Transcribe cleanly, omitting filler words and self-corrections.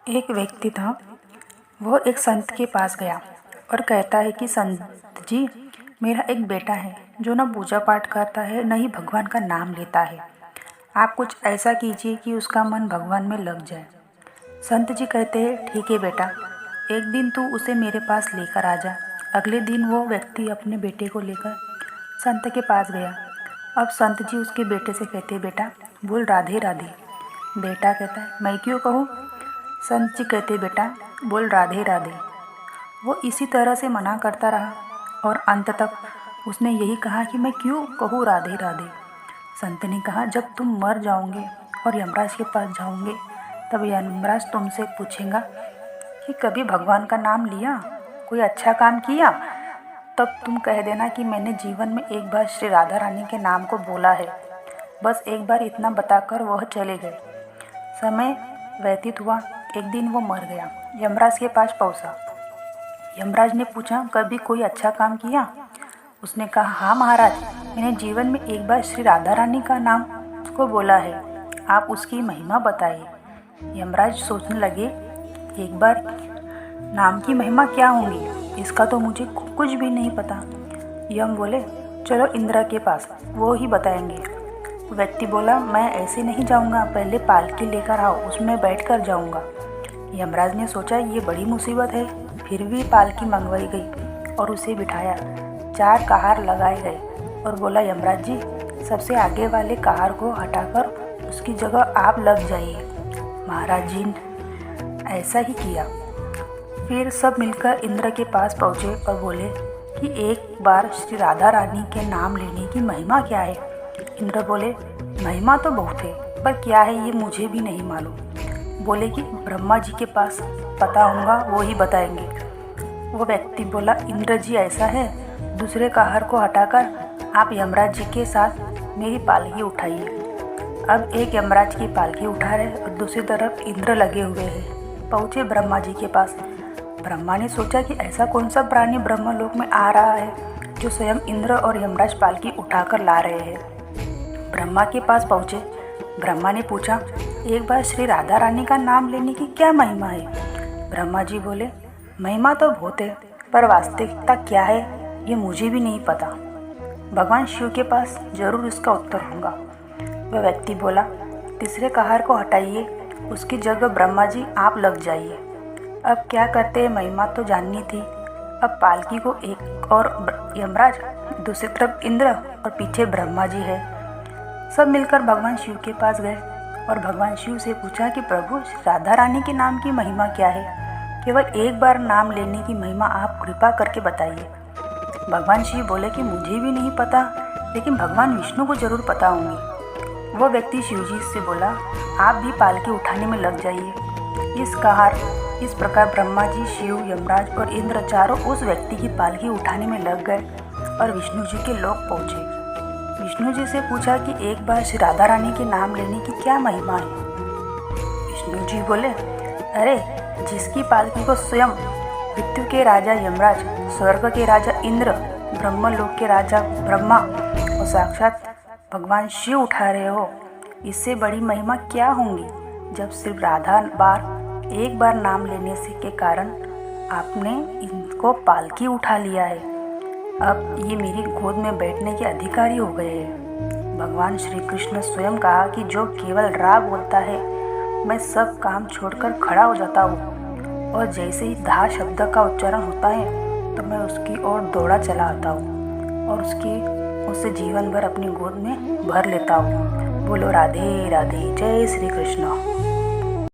एक व्यक्ति था। वो एक संत के पास गया और कहता है कि संत जी, मेरा एक बेटा है जो न पूजा पाठ करता है न ही भगवान का नाम लेता है। आप कुछ ऐसा कीजिए कि उसका मन भगवान में लग जाए। संत जी कहते हैं, ठीक है बेटा, एक दिन तू उसे मेरे पास लेकर आ जा। अगले दिन वो व्यक्ति अपने बेटे को लेकर संत के पास गया। अब संत जी उसके बेटे से कहते, बेटा बोल राधे राधे। बेटा कहता है, मैं क्यों कहूँ? संत जी कहते, बेटा बोल राधे राधे। वो इसी तरह से मना करता रहा और अंत तक उसने यही कहा कि मैं क्यों कहूँ राधे राधे। संत ने कहा, जब तुम मर जाओगे और यमराज के पास जाओगे तब यमराज तुमसे पूछेगा कि कभी भगवान का नाम लिया, कोई अच्छा काम किया? तब तुम कह देना कि मैंने जीवन में एक बार श्री राधा रानी के नाम को बोला है। बस एक बार इतना बताकर वह चले गए। समय व्यतीत हुआ। एक दिन वो मर गया। यमराज के पास पहुंचा। यमराज ने पूछा, कभी कोई अच्छा काम किया? उसने कहा, हाँ महाराज, मैंने जीवन में एक बार श्री राधा रानी का नाम को बोला है। आप उसकी महिमा बताइए। यमराज सोचने लगे, एक बार नाम की महिमा क्या होगी, इसका तो मुझे कुछ भी नहीं पता। यम बोले, चलो इंद्र के पास, वो ही बताएंगे। व्यक्ति बोला, मैं ऐसे नहीं जाऊंगा, पहले पालकी लेकर आओ, उसमें बैठकर जाऊंगा। यमराज ने सोचा ये बड़ी मुसीबत है। फिर भी पालकी मंगवाई गई और उसे बिठाया। 4 कहार लगाए गए और बोला, यमराज जी, सबसे आगे वाले कहार को हटाकर उसकी जगह आप लग जाइए। महाराज जी ने ऐसा ही किया। फिर सब मिलकर इंद्र के पास पहुँचे और बोले कि एक बार श्री राधा रानी के नाम लेने की महिमा क्या है? इंद्र बोले, महिमा तो बहुत है, पर क्या है ये मुझे भी नहीं मालूम। बोले कि ब्रह्मा जी के पास पता होगा, वो ही बताएंगे। वो व्यक्ति बोला, इंद्र जी ऐसा है, दूसरे कहार को हटाकर आप यमराज जी के साथ मेरी पालकी उठाइए। अब एक यमराज की पालकी उठा रहे और दूसरी तरफ इंद्र लगे हुए हैं। पहुँचे ब्रह्मा जी के पास। ब्रह्मा ने सोचा कि ऐसा कौन सा प्राणी ब्रह्मलोक में आ रहा है जो स्वयं इंद्र और यमराज पालकी उठाकर ला रहे हैं। ब्रह्मा के पास पहुँचे। ब्रह्मा ने पूछा, एक बार श्री राधा रानी का नाम लेने की क्या महिमा है? ब्रह्मा जी बोले, महिमा तो बहुत है, पर वास्तविकता क्या है ये मुझे भी नहीं पता। भगवान शिव के पास जरूर इसका उत्तर होगा। वह व्यक्ति बोला, तीसरे कहार को हटाइए, उसकी जगह ब्रह्मा जी आप लग जाइए। अब क्या करते हैं, महिमा तो जाननी थी। अब पालकी को एक और यमराज, दूसरी तरफ इंद्र और पीछे ब्रह्मा जी है। सब मिलकर भगवान शिव के पास गए और भगवान शिव से पूछा कि प्रभु, राधा रानी के नाम की महिमा क्या है? केवल एक बार नाम लेने की महिमा आप कृपा करके बताइए। भगवान शिव बोले कि मुझे भी नहीं पता, लेकिन भगवान विष्णु को जरूर पता होंगी। वो व्यक्ति शिव जी से बोला, आप भी पालकी उठाने में लग जाइए। इस प्रकार ब्रह्मा जी, शिव, यमराज और इंद्र चारों उस व्यक्ति की पालकी उठाने में लग गए और विष्णु जी के लोक पहुँचे। विष्णु जी से पूछा कि एक बार श्री राधा रानी के नाम लेने की क्या महिमा है? विष्णु जी बोले, अरे जिसकी पालकी को स्वयं मृत्यु के राजा यमराज, स्वर्ग के राजा इंद्र, ब्रह्मलोक के राजा ब्रह्मा और साक्षात भगवान शिव उठा रहे हो, इससे बड़ी महिमा क्या होंगी? जब सिर्फ राधा एक बार नाम लेने से के कारण आपने इनको पालकी उठा लिया है। अब ये मेरी गोद में बैठने के अधिकारी हो गए हैं। भगवान श्री कृष्ण स्वयं कहा कि जो केवल राग बोलता है, मैं सब काम छोड़कर खड़ा हो जाता हूँ और जैसे ही धा शब्द का उच्चारण होता है तो मैं उसकी ओर दौड़ा चला आता हूँ और उसे जीवन भर अपनी गोद में भर लेता हूँ। बोलो राधे राधे, जय श्री कृष्ण।